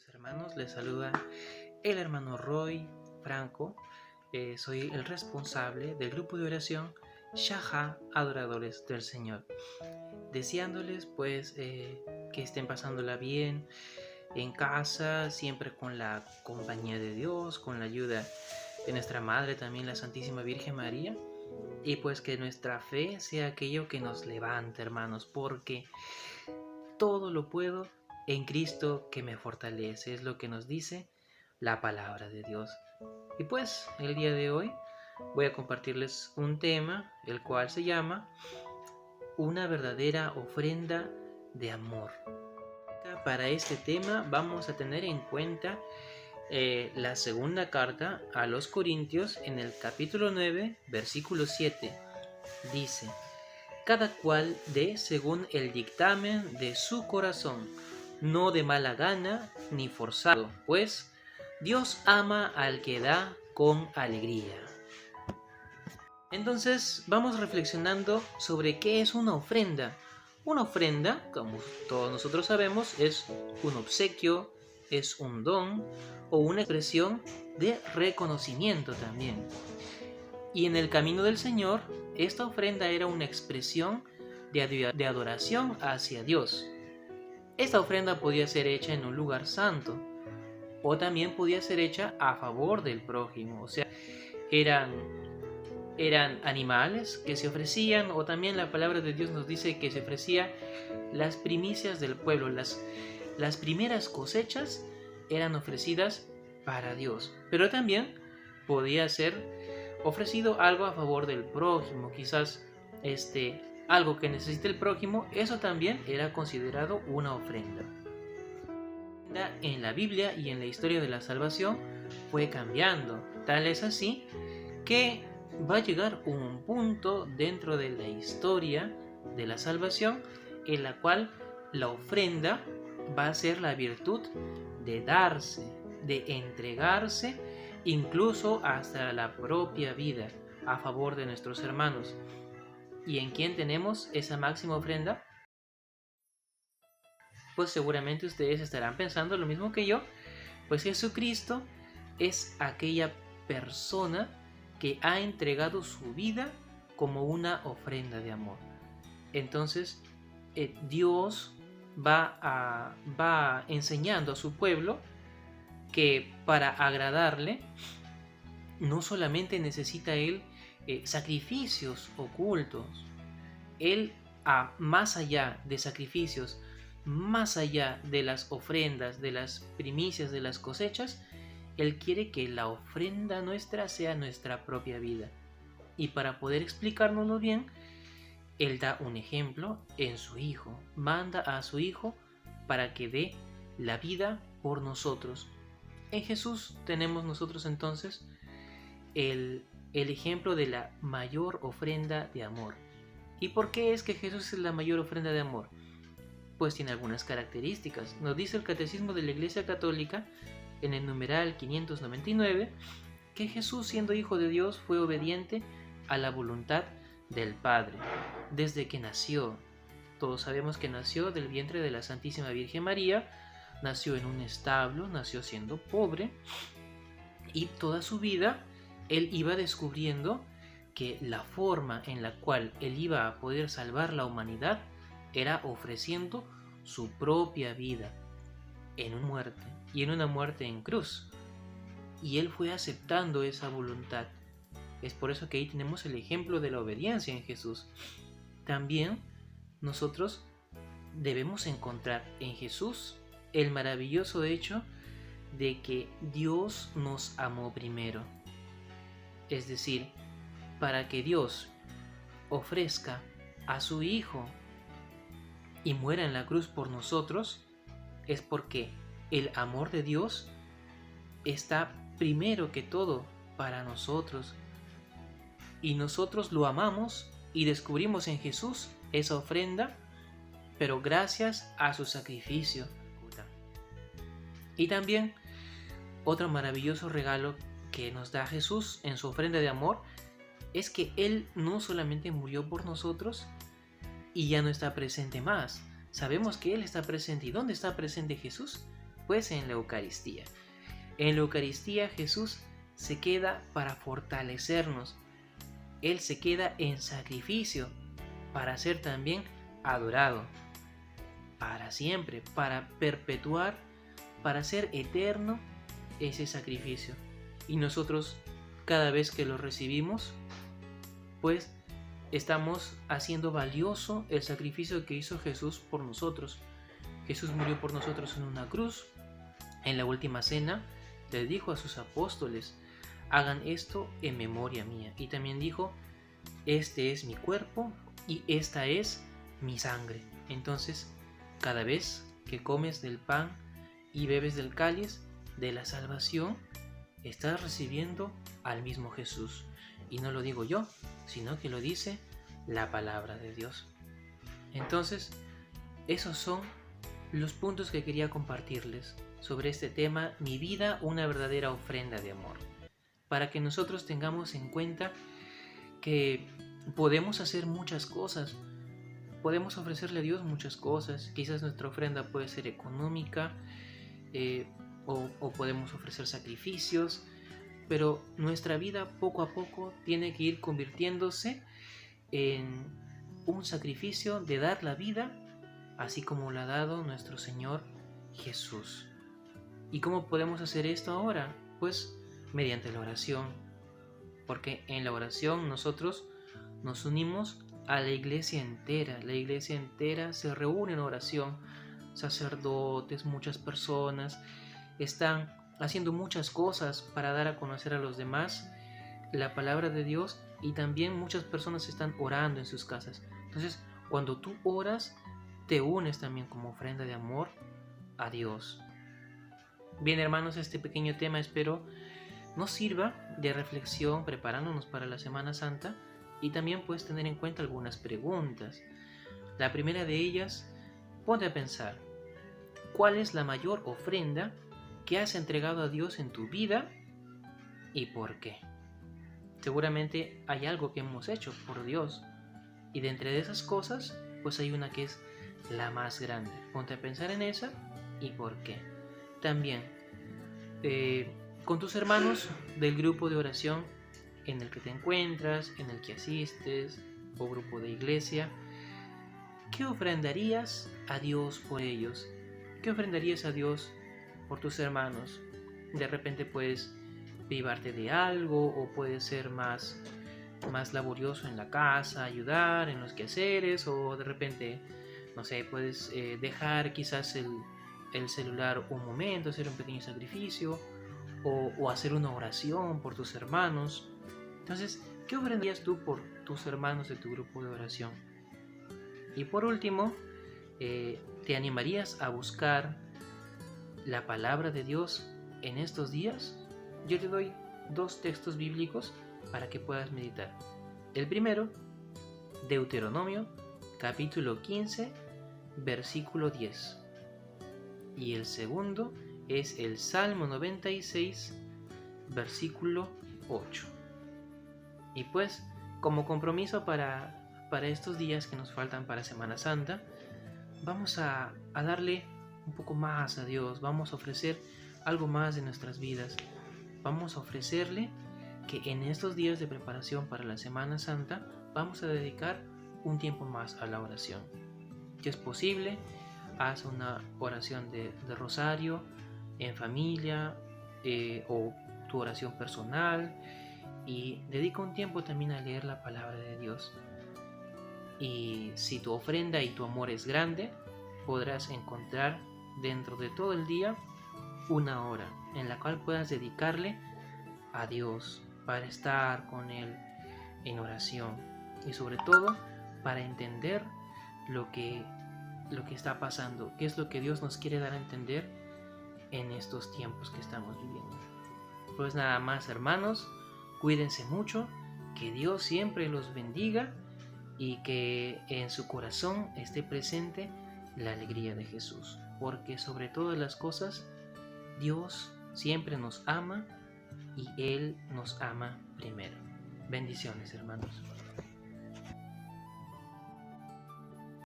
Hermanos, les saluda el hermano Roy Franco. Soy el responsable del grupo de oración Shaha Adoradores del Señor, deseándoles que estén pasándola bien en casa, siempre con la compañía de Dios, con la ayuda de nuestra Madre, también la Santísima Virgen María, y pues que nuestra fe sea aquello que nos levante, hermanos, porque todo lo puedo en Cristo que me fortalece, es lo que nos dice la palabra de Dios. Y pues el día de hoy voy a compartirles un tema, el cual se llama una verdadera ofrenda de amor. Para este tema vamos a tener en cuenta la segunda carta a los Corintios en el capítulo 9, versículo 7. Dice: cada cual dé según el dictamen de su corazón, no de mala gana ni forzado, pues Dios ama al que da con alegría. Entonces vamos reflexionando sobre qué es una ofrenda. Una ofrenda, como todos nosotros sabemos, es un obsequio, es un don o una expresión de reconocimiento también. Y en el camino del Señor, esta ofrenda era una expresión de adoración hacia Dios. Esta ofrenda podía ser hecha en un lugar santo, o también podía ser hecha a favor del prójimo. O sea, eran animales que se ofrecían, o también la palabra de Dios nos dice que se ofrecía las primicias del pueblo. Las primeras cosechas eran ofrecidas para Dios, pero también podía ser ofrecido algo a favor del prójimo, quizás algo que necesite el prójimo. Eso también era considerado una ofrenda. En la Biblia y en la historia de la salvación fue cambiando, tal es así que va a llegar un punto dentro de la historia de la salvación en la cual la ofrenda va a ser la virtud de darse, de entregarse, incluso hasta la propia vida a favor de nuestros hermanos. ¿Y en quién tenemos esa máxima ofrenda? Pues seguramente ustedes estarán pensando lo mismo que yo, pues Jesucristo es aquella persona que ha entregado su vida como una ofrenda de amor. Entonces Dios va enseñando a su pueblo que para agradarle no solamente necesita él sacrificios ocultos. Él, más allá de sacrificios, más allá de las ofrendas, de las primicias, de las cosechas, Él quiere que la ofrenda nuestra sea nuestra propia vida. Y para poder explicárnoslo bien, Él da un ejemplo en su Hijo. Manda a su Hijo para que dé la vida por nosotros. En Jesús tenemos nosotros entonces el ejemplo de la mayor ofrenda de amor. ¿Y por qué es que Jesús es la mayor ofrenda de amor? Pues tiene algunas características. Nos dice el Catecismo de la Iglesia Católica en el numeral 599 que Jesús, siendo Hijo de Dios, fue obediente a la voluntad del Padre desde que nació. Todos sabemos que nació del vientre de la Santísima Virgen María, nació en un establo, nació siendo pobre, y toda su vida Él iba descubriendo que la forma en la cual Él iba a poder salvar la humanidad era ofreciendo su propia vida en una muerte, y en una muerte en cruz. Y Él fue aceptando esa voluntad. Es por eso que ahí tenemos el ejemplo de la obediencia en Jesús. También nosotros debemos encontrar en Jesús el maravilloso hecho de que Dios nos amó primero. Es decir, para que Dios ofrezca a su Hijo y muera en la cruz por nosotros, es porque el amor de Dios está primero que todo para nosotros. Y nosotros lo amamos y descubrimos en Jesús esa ofrenda, pero gracias a su sacrificio. Y también otro maravilloso regalo que nos da Jesús en su ofrenda de amor es que Él no solamente murió por nosotros y ya no está presente más. Sabemos que Él está presente. ¿Y dónde está presente Jesús? Pues en la Eucaristía. En la Eucaristía Jesús se queda para fortalecernos. Él se queda en sacrificio para ser también adorado para siempre, para perpetuar, para ser eterno ese sacrificio. Y nosotros, cada vez que lo recibimos, pues estamos haciendo valioso el sacrificio que hizo Jesús por nosotros. Jesús murió por nosotros en una cruz. En la última cena le dijo a sus apóstoles: hagan esto en memoria mía. Y también dijo: este es mi cuerpo y esta es mi sangre. Entonces, cada vez que comes del pan y bebes del cáliz de la salvación, estás recibiendo al mismo Jesús. Y no lo digo yo, sino que lo dice la palabra de Dios. Entonces, esos son los puntos que quería compartirles sobre este tema: mi vida, una verdadera ofrenda de amor. Para que nosotros tengamos en cuenta que podemos hacer muchas cosas, podemos ofrecerle a Dios muchas cosas. Quizás nuestra ofrenda puede ser económica, o podemos ofrecer sacrificios, pero nuestra vida poco a poco tiene que ir convirtiéndose en un sacrificio de dar la vida, así como la ha dado nuestro Señor Jesús. ¿Y cómo podemos hacer esto ahora? Pues mediante la oración, porque en la oración nosotros nos unimos a la iglesia entera. La iglesia entera se reúne en oración. Sacerdotes, muchas personas están haciendo muchas cosas para dar a conocer a los demás la palabra de Dios, y también muchas personas están orando en sus casas. Entonces, cuando tú oras, te unes también como ofrenda de amor a Dios. Bien, hermanos, este pequeño tema espero nos sirva de reflexión preparándonos para la Semana Santa, y también puedes tener en cuenta algunas preguntas. La primera de ellas: ponte a pensar, ¿cuál es la mayor ofrenda que has entregado a Dios en tu vida y por qué? Seguramente hay algo que hemos hecho por Dios, y de entre esas cosas, pues hay una que es la más grande. Ponte a pensar en esa y por qué. También, con tus hermanos del grupo de oración en el que te encuentras, en el que asistes, o grupo de iglesia, ¿qué ofrendarías a Dios por ellos? ¿Qué ofrendarías a Dios por tus hermanos? De repente puedes privarte de algo, o puedes ser más laborioso en la casa, ayudar en los quehaceres, o de repente, no sé, puedes dejar quizás el celular un momento, hacer un pequeño sacrificio, o hacer una oración por tus hermanos. Entonces, ¿qué ofrendarías tú por tus hermanos de tu grupo de oración? Y por último, ¿te animarías a buscar la palabra de Dios en estos días? Yo te doy 2 textos bíblicos para que puedas meditar. El primero, Deuteronomio, capítulo 15, versículo 10. Y el segundo es el Salmo 96, versículo 8. Y pues, como compromiso para estos días que nos faltan para Semana Santa, vamos a darle un poco más a Dios. Vamos a ofrecer algo más de nuestras vidas. Vamos a ofrecerle que en estos días de preparación para la Semana Santa vamos a dedicar un tiempo más a la oración. Si es posible, haz una oración de rosario en familia, o tu oración personal, y dedica un tiempo también a leer la palabra de Dios. Y si tu ofrenda y tu amor es grande, podrás encontrar dentro de todo el día una hora en la cual puedas dedicarle a Dios, para estar con Él en oración, y sobre todo para entender lo que está pasando, qué es lo que Dios nos quiere dar a entender en estos tiempos que estamos viviendo. Pues nada más, hermanos, cuídense mucho, que Dios siempre los bendiga, y que en su corazón esté presente la alegría de Jesús, porque sobre todas las cosas Dios siempre nos ama, y Él nos ama primero. Bendiciones, hermanos.